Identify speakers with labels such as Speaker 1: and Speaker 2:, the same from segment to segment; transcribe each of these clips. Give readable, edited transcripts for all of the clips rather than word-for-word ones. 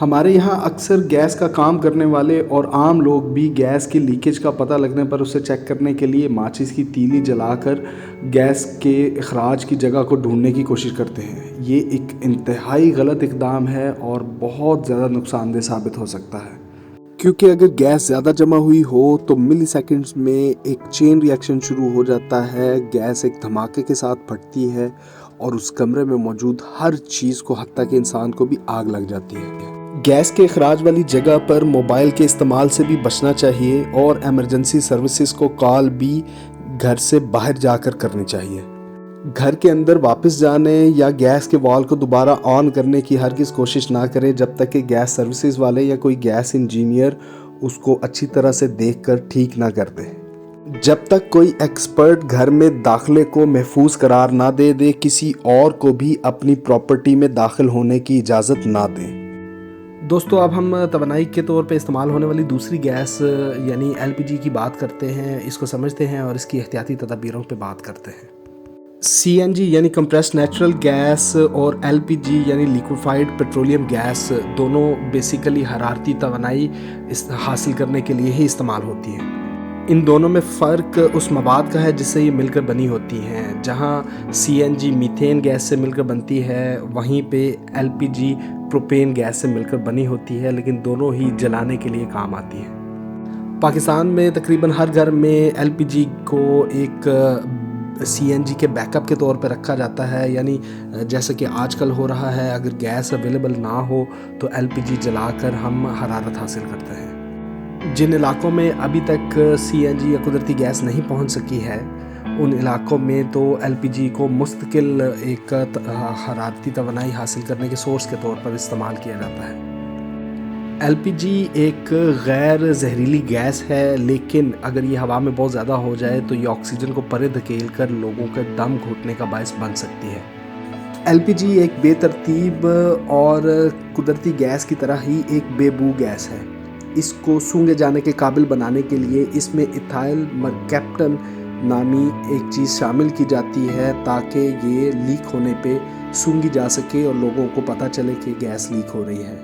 Speaker 1: ہمارے یہاں اکثر گیس کا کام کرنے والے اور عام لوگ بھی گیس کی لیکیج کا پتہ لگنے پر اسے چیک کرنے کے لیے ماچس کی تیلی جلا کر گیس کے اخراج کی جگہ کو ڈھونڈنے کی کوشش کرتے ہیں۔ یہ ایک انتہائی غلط اقدام ہے اور بہت زیادہ نقصان دہ ثابت ہو سکتا ہے، کیونکہ اگر گیس زیادہ جمع ہوئی ہو تو ملی سیکنڈز میں ایک چین ری ایکشن شروع ہو جاتا ہے، گیس ایک دھماکے کے ساتھ پھٹتی ہے اور اس کمرے میں موجود ہر چیز کو حتیٰ کہ انسان کو بھی آگ لگ جاتی ہے۔ گیس کے اخراج والی جگہ پر موبائل کے استعمال سے بھی بچنا چاہیے اور ایمرجنسی سروسز کو کال بھی گھر سے باہر جا کر کرنی چاہیے۔ گھر کے اندر واپس جانے یا گیس کے وال کو دوبارہ آن کرنے کی ہرگز کوشش نہ کریں جب تک کہ گیس سروسز والے یا کوئی گیس انجینئر اس کو اچھی طرح سے دیکھ کر ٹھیک نہ کر دے۔ جب تک کوئی ایکسپرٹ گھر میں داخلے کو محفوظ قرار نہ دے کسی اور کو بھی اپنی پراپرٹی میں داخل ہونے کی اجازت نہ دیں۔ دوستو، اب ہم توانائی کے طور پہ استعمال ہونے والی دوسری گیس یعنی LPG کی بات کرتے ہیں، اس کو سمجھتے ہیں اور اس کی احتیاطی تدابیروں پہ بات کرتے ہیں۔ CNG یعنی کمپریسڈ نیچرل گیس اور LPG یعنی لیکویفائڈ پیٹرولیم گیس دونوں بیسیکلی حرارتی توانائی حاصل کرنے کے لیے ہی استعمال ہوتی ہیں۔ ان دونوں میں فرق اس مواد کا ہے جس سے یہ مل کر بنی ہوتی ہیں۔ جہاں CNG میتھین گیس سے مل کر بنتی ہے، وہیں پہ LPG پروپین گیس سے مل کر بنی ہوتی ہے، لیکن دونوں ہی جلانے کے لیے کام آتی ہیں۔ پاکستان میں تقریباً ہر گھر میں LPG کو ایک CNG کے بیک اپ کے طور پہ رکھا جاتا ہے، یعنی جیسا کہ آج کل ہو رہا ہے، اگر گیس اویلیبل نہ ہو تو LPG جلا کر ہم حرارت حاصل کرتے ہیں۔ جن علاقوں میں ابھی تک CNG یا قدرتی گیس نہیں پہنچ سکی ہے، ان علاقوں میں تو LPG کو مستقل ایک حرارتی توانائی حاصل کرنے کے سورس کے طور پر استعمال کیا جاتا ہے۔ LPG ایک غیر زہریلی گیس ہے، لیکن اگر یہ ہوا میں بہت زیادہ ہو جائے تو یہ آکسیجن کو پرے دھکیل کر لوگوں کے دم گھٹنے کا باعث بن سکتی ہے۔ LPG ایک بے ترتیب اور قدرتی گیس کی طرح ہی ایک بے بو گیس ہے۔ اس کو سونگھے جانے کے قابل بنانے کے لیے اس میں ایتھائل مرکیپٹن نامی ایک چیز شامل کی جاتی ہے تاکہ یہ لیک ہونے پہ سونگھی جا سکے اور لوگوں کو پتہ چلے کہ گیس لیک ہو رہی ہے۔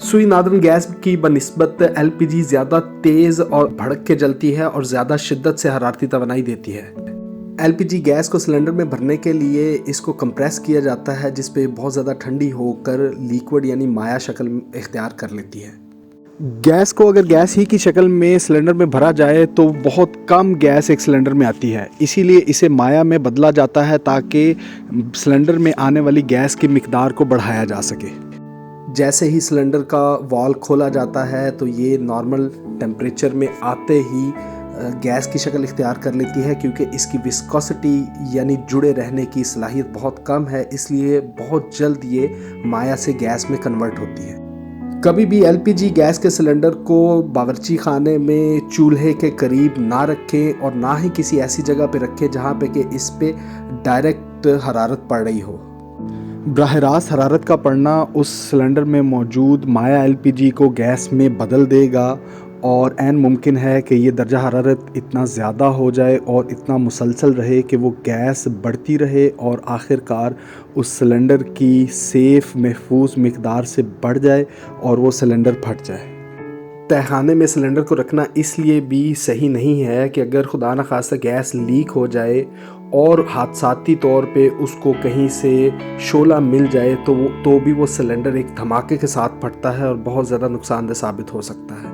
Speaker 1: سوئی نادرن گیس کی بنسبت LPG زیادہ تیز اور بھڑک کے جلتی ہے اور زیادہ شدت سے حرارتی توانائی دیتی ہے۔ LPG گیس کو سلنڈر میں بھرنے کے لیے اس کو کمپریس کیا جاتا ہے، جس پہ بہت زیادہ ٹھنڈی ہو کر لیکوڈ یعنی مائع شکل اختیار کر لیتی ہے۔ گیس کو اگر گیس ہی کی شکل میں سلنڈر میں بھرا جائے تو بہت کم گیس ایک سلنڈر میں آتی ہے، اسی لیے اسے مائع میں بدلا جاتا ہے تاکہ سلنڈر میں آنے والی گیس کی مقدار کو بڑھایا جا سکے۔ جیسے ہی سلنڈر کا وال کھولا جاتا ہے تو یہ نارمل ٹیمپریچر میں آتے ہی گیس کی شکل اختیار کر لیتی ہے، کیونکہ اس کی وسکوسٹی یعنی جڑے رہنے کی صلاحیت بہت کم ہے، اس لیے بہت جلد یہ مائع سے گیس میں کنورٹ ہوتی ہے۔ کبھی بھی LPG گیس کے سلنڈر کو باورچی خانے میں چولہے کے قریب نہ رکھیں اور نہ ہی کسی ایسی جگہ پہ رکھیں جہاں پہ کہ اس پہ ڈائریکٹ حرارت پڑ رہی ہو۔ براہ راست حرارت کا پڑنا اس سلنڈر میں موجود مائع LPG کو گیس میں بدل دے گا اور عین ممکن ہے کہ یہ درجہ حرارت اتنا زیادہ ہو جائے اور اتنا مسلسل رہے کہ وہ گیس بڑھتی رہے اور آخر کار اس سلنڈر کی سیف محفوظ مقدار سے بڑھ جائے اور وہ سلنڈر پھٹ جائے۔ تہخانے میں سلنڈر کو رکھنا اس لیے بھی صحیح نہیں ہے کہ اگر خدا نخواستہ گیس لیک ہو جائے اور حادثاتی طور پہ اس کو کہیں سے شعلہ مل جائے تو بھی وہ سلنڈر ایک دھماکے کے ساتھ پھٹتا ہے اور بہت زیادہ نقصان دہ ثابت ہو سکتا ہے۔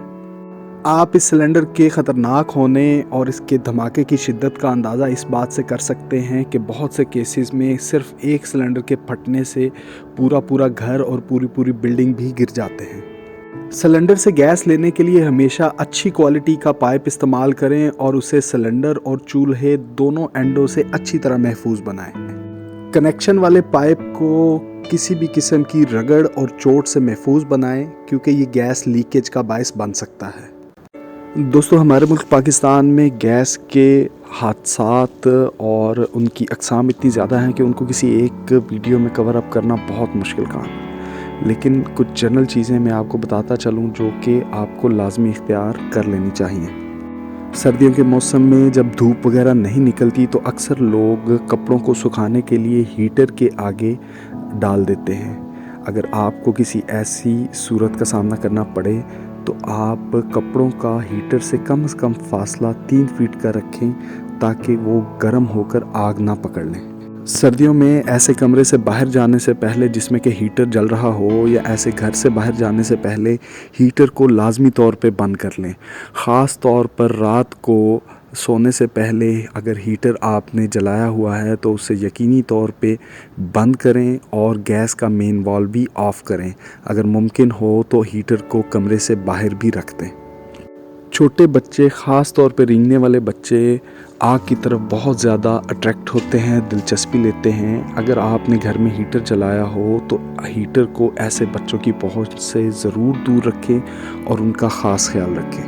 Speaker 1: آپ اس سلنڈر کے خطرناک ہونے اور اس کے دھماکے کی شدت کا اندازہ اس بات سے کر سکتے ہیں کہ بہت سے کیسز میں صرف ایک سلنڈر کے پھٹنے سے پورا گھر اور پوری بلڈنگ بھی گر جاتے ہیں۔ سلنڈر سے گیس لینے کے لیے ہمیشہ اچھی کوالٹی کا پائپ استعمال کریں اور اسے سلنڈر اور چولہے دونوں اینڈوں سے اچھی طرح محفوظ بنائیں۔ کنیکشن والے پائپ کو کسی بھی قسم کی رگڑ اور چوٹ سے محفوظ بنائیں، کیونکہ یہ گیس لیکیج کا باعث بن سکتا ہے۔ دوستو، ہمارے ملک پاکستان میں گیس کے حادثات اور ان کی اقسام اتنی زیادہ ہیں کہ ان کو کسی ایک ویڈیو میں کور اپ کرنا بہت مشکل کام ہے، لیکن کچھ جنرل چیزیں میں آپ کو بتاتا چلوں جو کہ آپ کو لازمی اختیار کر لینی چاہیے۔ سردیوں کے موسم میں جب دھوپ وغیرہ نہیں نکلتی تو اکثر لوگ کپڑوں کو سکھانے کے لیے ہیٹر کے آگے ڈال دیتے ہیں۔ اگر آپ کو کسی ایسی صورت کا سامنا کرنا پڑے تو آپ کپڑوں کا ہیٹر سے کم از کم فاصلہ 3 فٹ کا رکھیں تاکہ وہ گرم ہو کر آگ نہ پکڑ لیں۔ سردیوں میں ایسے کمرے سے باہر جانے سے پہلے جس میں کہ ہیٹر جل رہا ہو یا ایسے گھر سے باہر جانے سے پہلے ہیٹر کو لازمی طور پہ بند کر لیں۔ خاص طور پر رات کو سونے سے پہلے اگر ہیٹر آپ نے جلایا ہوا ہے تو اسے یقینی طور پہ بند کریں اور گیس کا مین والو بھی آف کریں۔ اگر ممکن ہو تو ہیٹر کو کمرے سے باہر بھی رکھ دیں۔ چھوٹے بچے، خاص طور پہ رینگنے والے بچے آگ کی طرف بہت زیادہ اٹریکٹ ہوتے ہیں، دلچسپی لیتے ہیں۔ اگر آپ نے گھر میں ہیٹر چلایا ہو تو ہیٹر کو ایسے بچوں کی پہنچ سے ضرور دور رکھیں اور ان کا خاص خیال رکھیں۔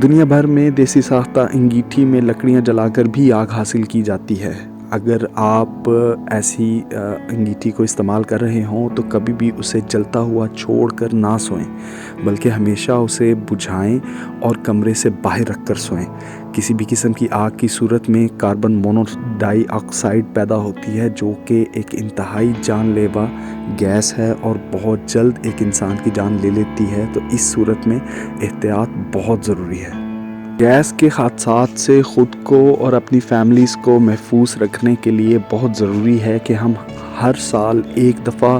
Speaker 1: دنیا بھر میں دیسی ساختہ انگیٹھی میں لکڑیاں جلا کر بھی آگ حاصل کی جاتی ہے۔ اگر آپ ایسی انگیٹھی کو استعمال کر رہے ہوں تو کبھی بھی اسے جلتا ہوا چھوڑ کر نہ سوئیں، بلکہ ہمیشہ اسے بجھائیں اور کمرے سے باہر رکھ کر سوئیں۔ کسی بھی قسم کی آگ کی صورت میں کاربن مونوڈائی آکسائڈ پیدا ہوتی ہے جو کہ ایک انتہائی جان لیوا گیس ہے اور بہت جلد ایک انسان کی جان لے لیتی ہے، تو اس صورت میں احتیاط بہت ضروری ہے۔ گیس کے حادثات سے خود کو اور اپنی فیملیز کو محفوظ رکھنے کے لیے بہت ضروری ہے کہ ہم ہر سال ایک دفعہ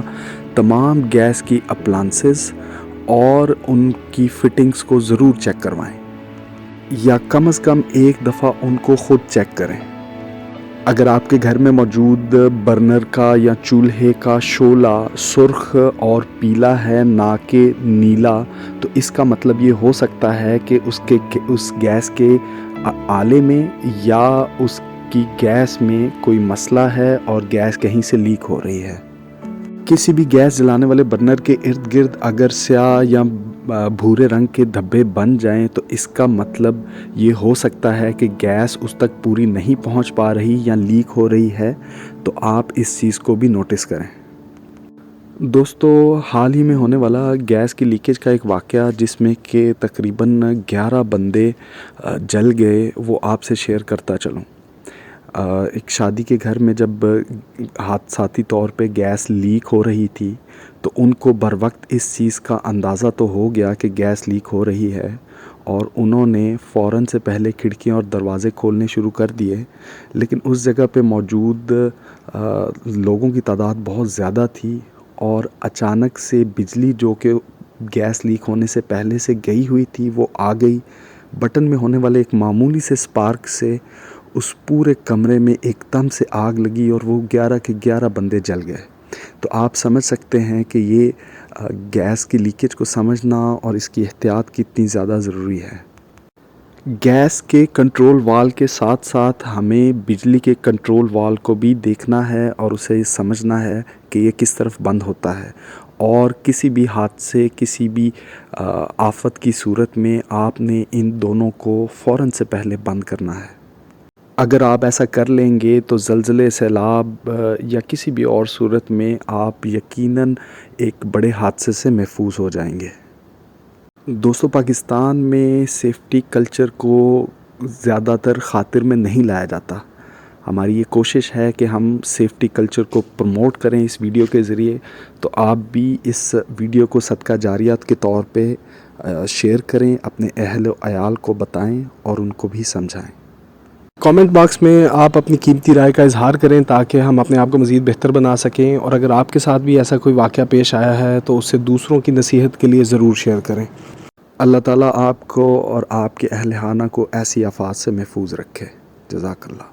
Speaker 1: تمام گیس کی اپلائنسز اور ان کی فٹنگز کو ضرور چیک کروائیں، یا کم از کم ایک دفعہ ان کو خود چیک کریں۔ اگر آپ کے گھر میں موجود برنر کا یا چولہے کا شعلہ سرخ اور پیلا ہے نہ کہ نیلا، تو اس کا مطلب یہ ہو سکتا ہے کہ اس گیس کے آلے میں یا اس کی گیس میں کوئی مسئلہ ہے اور گیس کہیں سے لیک ہو رہی ہے۔ کسی بھی گیس جلانے والے برنر کے ارد گرد اگر سیاہ یا بھورے رنگ کے دھبے بن جائیں تو اس کا مطلب یہ ہو سکتا ہے کہ گیس اس تک پوری نہیں پہنچ پا رہی یا لیک ہو رہی ہے، تو آپ اس چیز کو بھی نوٹس کریں۔ دوستو، حال ہی میں ہونے والا گیس کی لیکیج کا ایک واقعہ جس میں کہ تقریباً 11 بندے جل گئے، وہ آپ سے شیئر کرتا چلوں۔ ایک شادی کے گھر میں جب حادثاتی طور پہ گیس لیک ہو رہی تھی تو ان کو بر وقت اس چیز کا اندازہ تو ہو گیا کہ گیس لیک ہو رہی ہے، اور انہوں نے فوراً سے پہلے کھڑکیاں اور دروازے کھولنے شروع کر دیے، لیکن اس جگہ پہ موجود لوگوں کی تعداد بہت زیادہ تھی، اور اچانک سے بجلی جو کہ گیس لیک ہونے سے پہلے سے گئی ہوئی تھی وہ آ گئی۔ بٹن میں ہونے والے ایک معمولی سے سپارک سے اس پورے کمرے میں ایک دم سے آگ لگی اور وہ 11 کے 11 بندے جل گئے۔ تو آپ سمجھ سکتے ہیں کہ یہ گیس کی لیکیج کو سمجھنا اور اس کی احتیاط کتنی زیادہ ضروری ہے۔ گیس کے کنٹرول وال کے ساتھ ساتھ ہمیں بجلی کے کنٹرول وال کو بھی دیکھنا ہے اور اسے سمجھنا ہے کہ یہ کس طرف بند ہوتا ہے، اور کسی بھی حادثے، کسی بھی آفت کی صورت میں آپ نے ان دونوں کو فوراً سے پہلے بند کرنا ہے۔ اگر آپ ایسا کر لیں گے تو زلزلے، سیلاب یا کسی بھی اور صورت میں آپ یقیناً ایک بڑے حادثے سے محفوظ ہو جائیں گے۔ دوستو، پاکستان میں سیفٹی کلچر کو زیادہ تر خاطر میں نہیں لایا جاتا۔ ہماری یہ کوشش ہے کہ ہم سیفٹی کلچر کو پروموٹ کریں اس ویڈیو کے ذریعے، تو آپ بھی اس ویڈیو کو صدقہ جاریات کے طور پہ شیئر کریں، اپنے اہل و عیال کو بتائیں اور ان کو بھی سمجھائیں۔ کامنٹ باکس میں آپ اپنی قیمتی رائے کا اظہار کریں تاکہ ہم اپنے آپ کو مزید بہتر بنا سکیں، اور اگر آپ کے ساتھ بھی ایسا کوئی واقعہ پیش آیا ہے تو اسے دوسروں کی نصیحت کے لیے ضرور شیئر کریں۔ اللہ تعالیٰ آپ کو اور آپ کے اہل خانہ کو ایسی آفات سے محفوظ رکھے۔ جزاک اللہ۔